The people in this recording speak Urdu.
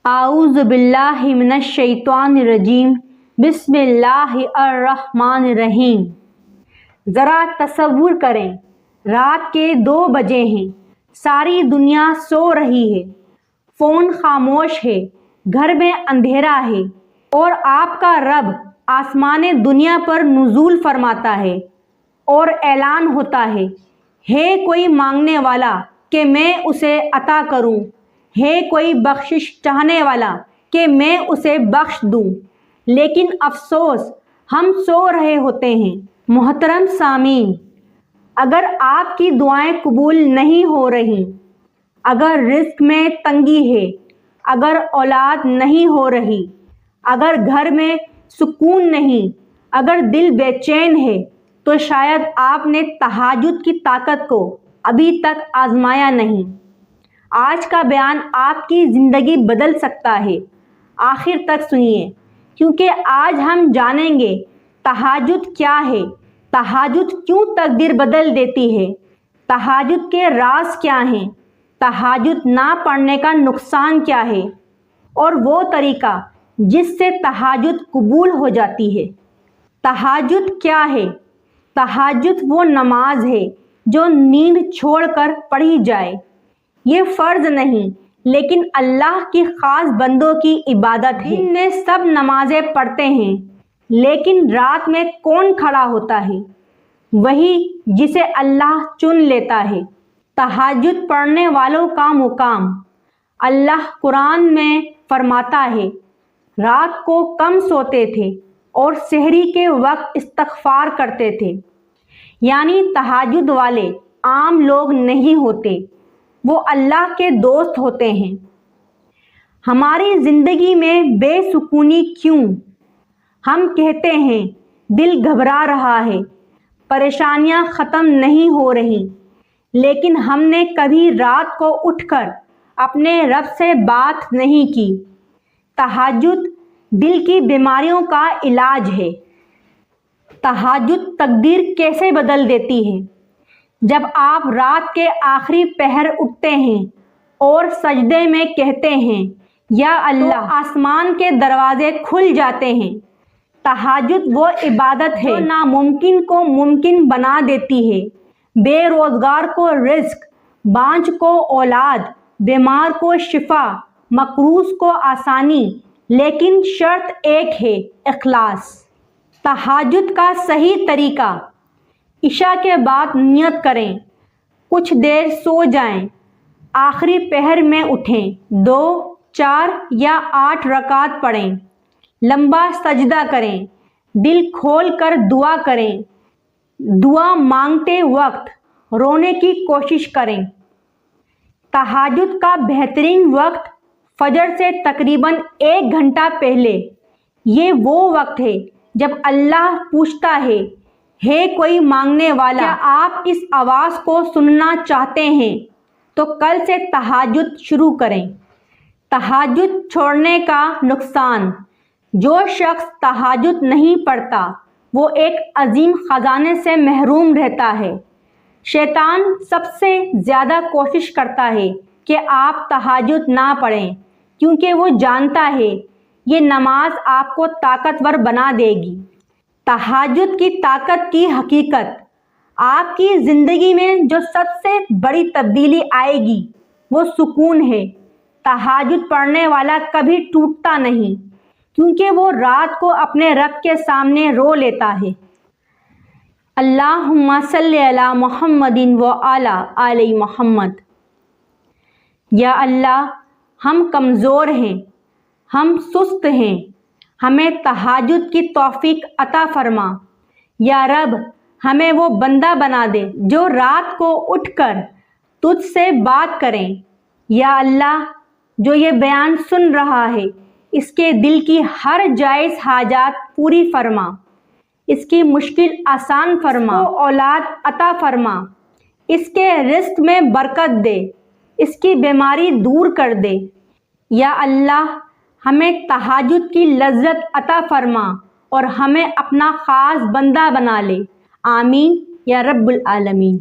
اعوذ باللہ من الشیطان الرجیم بسم اللہ الرحمن الرحیم۔ ذرا تصور کریں، رات کے 2 بجے ہیں، ساری دنیا سو رہی ہے، فون خاموش ہے، گھر میں اندھیرا ہے، اور آپ کا رب آسمان دنیا پر نزول فرماتا ہے اور اعلان ہوتا ہے کوئی مانگنے والا کہ میں اسے عطا کروں، ہے کوئی بخشش چاہنے والا کہ میں اسے بخش دوں، لیکن افسوس ہم سو رہے ہوتے ہیں۔ محترم سامعین، اگر آپ کی دعائیں قبول نہیں ہو رہی، اگر رزق میں تنگی ہے، اگر اولاد نہیں ہو رہی، اگر گھر میں سکون نہیں، اگر دل بے چین ہے، تو شاید آپ نے تہجد کی طاقت کو ابھی تک آزمایا نہیں۔ آج کا بیان آپ کی زندگی بدل سکتا ہے، آخر تک سنیے، کیونکہ آج ہم جانیں گے تہجد کیا ہے، تہجد کیوں تقدیر بدل دیتی ہے، تہجد کے راز کیا ہیں، تہجد نہ پڑھنے کا نقصان کیا ہے، اور وہ طریقہ جس سے تہجد قبول ہو جاتی ہے۔ تہجد کیا ہے؟ تہجد وہ نماز ہے جو نیند چھوڑ کر پڑھی جائے۔ یہ فرض نہیں، لیکن اللہ کی خاص بندوں کی عبادت ہے۔ دن میں سب نمازیں پڑھتے ہیں، لیکن رات میں کون کھڑا ہوتا ہے؟ وہی جسے اللہ چن لیتا ہے۔ تہجد پڑھنے والوں کا مقام اللہ قرآن میں فرماتا ہے، رات کو کم سوتے تھے اور سحری کے وقت استغفار کرتے تھے۔ یعنی تہجد والے عام لوگ نہیں ہوتے، وہ اللہ کے دوست ہوتے ہیں۔ ہماری زندگی میں بے سکونی کیوں؟ ہم کہتے ہیں دل گھبرا رہا ہے، پریشانیاں ختم نہیں ہو رہی، لیکن ہم نے کبھی رات کو اٹھ کر اپنے رب سے بات نہیں کی۔ تہجد دل کی بیماریوں کا علاج ہے۔ تہجد تقدیر کیسے بدل دیتی ہے؟ جب آپ رات کے آخری پہر اٹھتے ہیں اور سجدے میں کہتے ہیں یا اللہ، تو آسمان کے دروازے کھل جاتے ہیں۔ تہجد وہ عبادت ہے جو ناممکن کو ممکن بنا دیتی ہے۔ بے روزگار کو رزق، بانجھ کو اولاد، بیمار کو شفا، مقروض کو آسانی، لیکن شرط ایک ہے، اخلاص۔ تہجد کا صحیح طریقہ: عشاء کے بعد نیت کریں، کچھ دیر سو جائیں، آخری پہر میں اٹھیں، 2، 4 یا 8 رکعت پڑھیں، لمبا سجدہ کریں، دل کھول کر دعا کریں، دعا مانگتے وقت رونے کی کوشش کریں۔ تہجد کا بہترین وقت فجر سے تقریباً 1 گھنٹہ پہلے۔ یہ وہ وقت ہے جب اللہ پوچھتا ہے کوئی مانگنے والا، کیا آپ اس آواز کو سننا چاہتے ہیں؟ تو کل سے تہجد شروع کریں۔ تہجد چھوڑنے کا نقصان: جو شخص تہجد نہیں پڑھتا وہ ایک عظیم خزانے سے محروم رہتا ہے۔ شیطان سب سے زیادہ کوشش کرتا ہے کہ آپ تہجد نہ پڑھیں، کیونکہ وہ جانتا ہے یہ نماز آپ کو طاقتور بنا دے گی۔ تہجد کی طاقت کی حقیقت: آپ کی زندگی میں جو سب سے بڑی تبدیلی آئے گی وہ سکون ہے۔ تہجد پڑھنے والا کبھی ٹوٹتا نہیں، کیونکہ وہ رات کو اپنے رب کے سامنے رو لیتا ہے۔ اللہم صلی علی محمد وعلی آل محمد۔ یا اللہ، ہم کمزور ہیں، ہم سست ہیں، ہمیں تہجد کی توفیق عطا فرما۔ یا رب، ہمیں وہ بندہ بنا دے جو رات کو اٹھ کر تجھ سے بات کریں۔ یا اللہ، جو یہ بیان سن رہا ہے، اس کے دل کی ہر جائز حاجات پوری فرما، اس کی مشکل آسان فرما، اس کو اولاد عطا فرما، اس کے رزق میں برکت دے، اس کی بیماری دور کر دے۔ یا اللہ، ہمیں تہجد کی لذت عطا فرما اور ہمیں اپنا خاص بندہ بنا لے۔ آمین یا رب العالمین۔